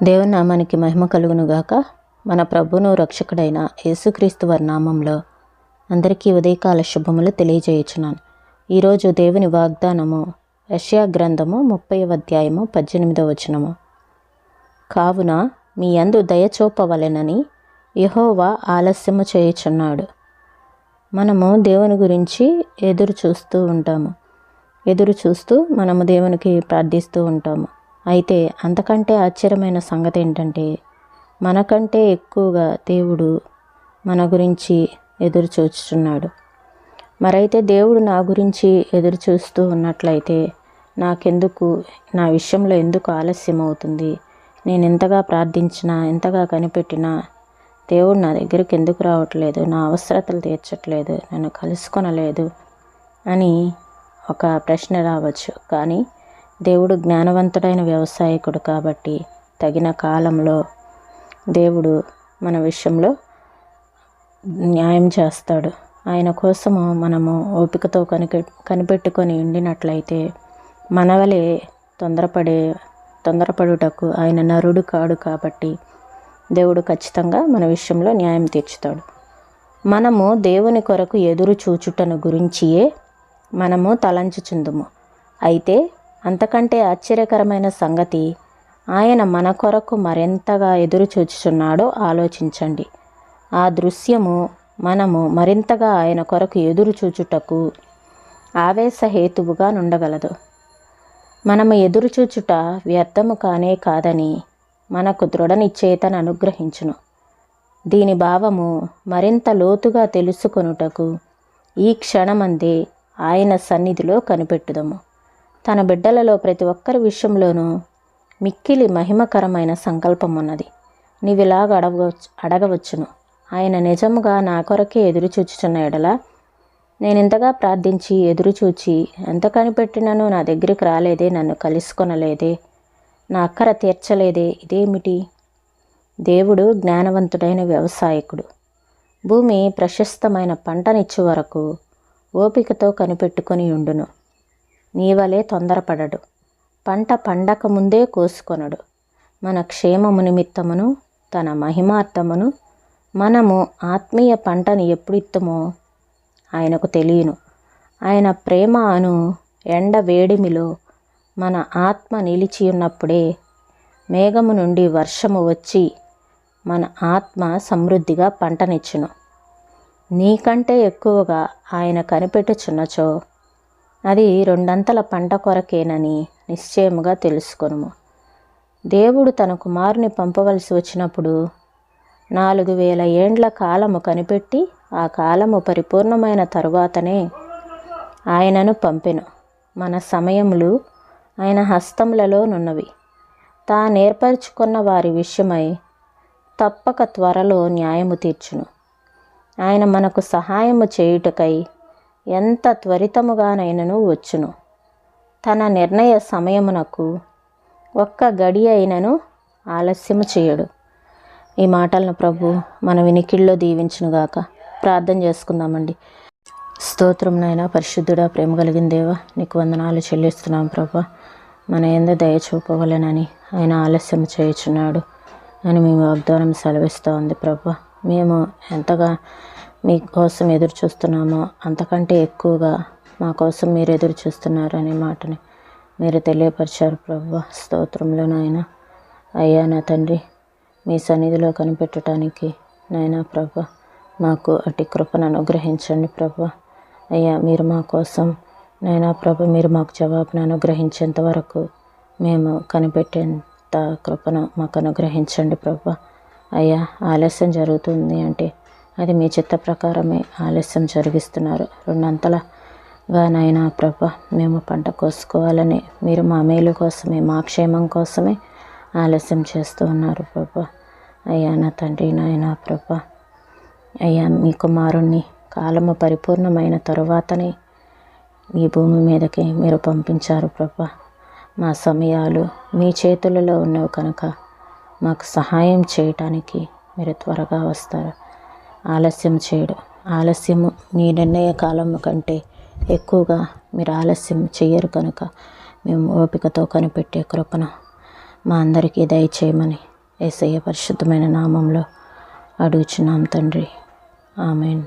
దేవుని నామానికి మహిమ కలుగునుగాక. మన ప్రభువును రక్షకుడైన యేసుక్రీస్తు వారి నామంలో అందరికీ ఉదయకాల శుభములు తెలియజేయుచున్నాను. ఈరోజు దేవుని వాగ్దానము యెషయా గ్రంథము 30వ అధ్యాయము 18వ వచనము. కావున మీ యందు దయ చూపవలెనని యెహోవా ఆలస్యము చేయుచున్నాడు. మనము దేవుని గురించి ఎదురు చూస్తూ మనము దేవునికి ప్రార్థిస్తూ ఉంటాము. అయితే అంతకంటే ఆశ్చర్యమైన సంగతి ఏంటంటే, మనకంటే ఎక్కువగా దేవుడు మన గురించి ఎదురు చూస్తున్నాడు. మరైతే దేవుడు నా గురించి ఎదురు చూస్తూ ఉన్నట్లయితే నా విషయంలో ఎందుకు ఆలస్యం అవుతుంది? నేను ఎంతగా ప్రార్థించినా, ఎంతగా కనిపెట్టినా దేవుడు నా దగ్గరికి ఎందుకు రావట్లేదు, నా అవసరతలు తీర్చట్లేదు, నన్ను కలుసుకొనలేదు అని ఒక ప్రశ్న రావచ్చు. కానీ దేవుడు జ్ఞానవంతుడైన వ్యవసాయకుడు కాబట్టి తగిన కాలంలో దేవుడు మన విషయంలో న్యాయం చేస్తాడు. ఆయన కోసము మనము ఓపికతో కనిపెట్టుకొని ఉండినట్లయితే మన వలె తొందరపడుటకు ఆయన నరుడు కాడు కాబట్టి దేవుడు ఖచ్చితంగా మన విషయంలో న్యాయం తీర్చుతాడు. మనము దేవుని కొరకు ఎదురు చూచుటను గురించియే మనము తలంచుచుందుము. అయితే అంతకంటే ఆశ్చర్యకరమైన సంగతి, ఆయన మన కొరకు మరింతగా ఎదురు చూచుచున్నాడో ఆలోచించండి. ఆ దృశ్యము మనము మరింతగా ఆయన కొరకు ఎదురు చూచుటకు ఆవేశహేతువుగా నుండగలదు. మనము ఎదురు చూచుట వ్యర్థము కానే కాదని మనకు దృఢ నిశ్చయితను అనుగ్రహించును. దీని భావము మరింత లోతుగా తెలుసుకొనుటకు ఈ క్షణమందే ఆయన సన్నిధిలో కనిపెట్టుదము. తన బిడ్డలలో ప్రతి ఒక్కరి విషయంలోనూ మిక్కిలి మహిమకరమైన సంకల్పం ఉన్నది. నీవిలాగ అడగవచ్చును, ఆయన నిజముగా నా కొరకే ఎదురు చూచుచున్న ఎడల నేను ఇంతగా ప్రార్థించి ఎదురుచూచి ఎంత కనిపెట్టినను నా దగ్గరికి రాలేదే, నన్ను కలుసుకొనలేదే, నా అక్కర తీర్చలేదే, ఇదేమిటి? దేవుడు జ్ఞానవంతుడైన వ్యవసాయకుడు. భూమి ప్రశస్తమైన పంటనిచ్చు వరకు ఓపికతో కనిపెట్టుకొని ఉండును. నీవలే తొందరపడడు, పంట పండక ముందే కోసుకొనడు. మన క్షేమము నిమిత్తమును తన మహిమార్థమును మనము ఆత్మీయ పంటను ఎప్పుడు ఇత్తుమో ఆయనకు తెలియను. ఆయన ప్రేమ అను ఎండ వేడిమిలో మన ఆత్మ నిలిచి ఉన్నప్పుడే మేఘము నుండి వర్షము వచ్చి మన ఆత్మ సమృద్ధిగా పంటనిచ్చును. నీకంటే ఎక్కువగా ఆయన కనిపెట్టుచున్నచో అది రెండంతల పంట కొరకేనని నిశ్చయముగా తెలుసుకొనుము. దేవుడు తన కుమారుని పంపవలసి వచ్చినప్పుడు 4000 ఏండ్ల కాలము కనిపెట్టి ఆ కాలము పరిపూర్ణమైన తరువాతనే ఆయనను పంపెను. మన సమయములు ఆయన హస్తములలోనున్నవి. తానేర్పరచుకున్న వారి విషయమై తప్పక త్వరలో న్యాయము తీర్చును. ఆయన మనకు సహాయము చేయుటకై ఎంత త్వరితముగానైనను వచ్చును. తన నిర్ణయ సమయమునకు ఒక్క గడి అయినను ఆలస్యము చేయడు. ఈ మాటలను ప్రభు మన వినికిడిలో దీవించునుగాక. ప్రార్థన చేసుకుందామండి. స్తోత్రం నాయనా, పరిశుద్ధుడా, ప్రేమ కలిగిన దేవా, నీకు వందనాలు చెల్లిస్తున్నాం ప్రభు. మన యందు దయ చూపవలెనని ఆయన ఆలస్యం చేయుచున్నాడు అని మేము వాగ్దానం సెలవిస్తూ ఉంది ప్రభు. మేము ఎంతగా మీకోసం ఎదురు చూస్తున్నామో అంతకంటే ఎక్కువగా మా కోసం మీరు ఎదురు చూస్తున్నారు అనే మాటని మీరు తెలియపరిచారు ప్రభు. స్తోత్రంలో నాయన. అయ్యా నా తండ్రి, మీ సన్నిధిలో కనిపెట్టడానికి నాయనా ప్రభు మాకు అట్టి కృపను అనుగ్రహించండి ప్రభు. అయ్యా మీరు మా కోసం నాయనా ప్రభు మీరు మాకు జవాబును అనుగ్రహించేంత వరకు మేము కనిపెట్టేంత కృపను మాకు అనుగ్రహించండి ప్రభు. అయ్యా ఆలస్యం జరుగుతుంది అంటే అది మీ చిత్త ప్రకారమే ఆలస్యం జరిగిస్తున్నారు. రెండంతలుగా నాయనా ప్రభ మేము పంట కోసుకోవాలని మీరు మా మేలు కోసమే, మా క్షేమం కోసమే ఆలస్యం చేస్తూ ఉన్నారు ప్రభ. అయ్యా నా తండ్రి నాయనా ప్రభ, అయ్యా మీ కుమారుణ్ణి కాలము పరిపూర్ణమైన తరువాతనే ఈ భూమి మీదకి మీరు పంపించారు ప్రభ. మా సమయాలు మీ చేతులలో ఉన్నవి కనుక మాకు సహాయం చేయటానికి మీరు త్వరగా వస్తారు. ఆలస్యం చేయడు. ఆలస్యము మీ నిర్ణయ కాలం కంటే ఎక్కువగా మీరు ఆలస్యం చేయరు కనుక మేము ఓపికతో కనిపెట్టే కృపను మా అందరికీ దయచేయమని యేసయ్య పరిశుద్ధమైన నామంలో అడుగుచున్నాం తండ్రి. ఆమేన్.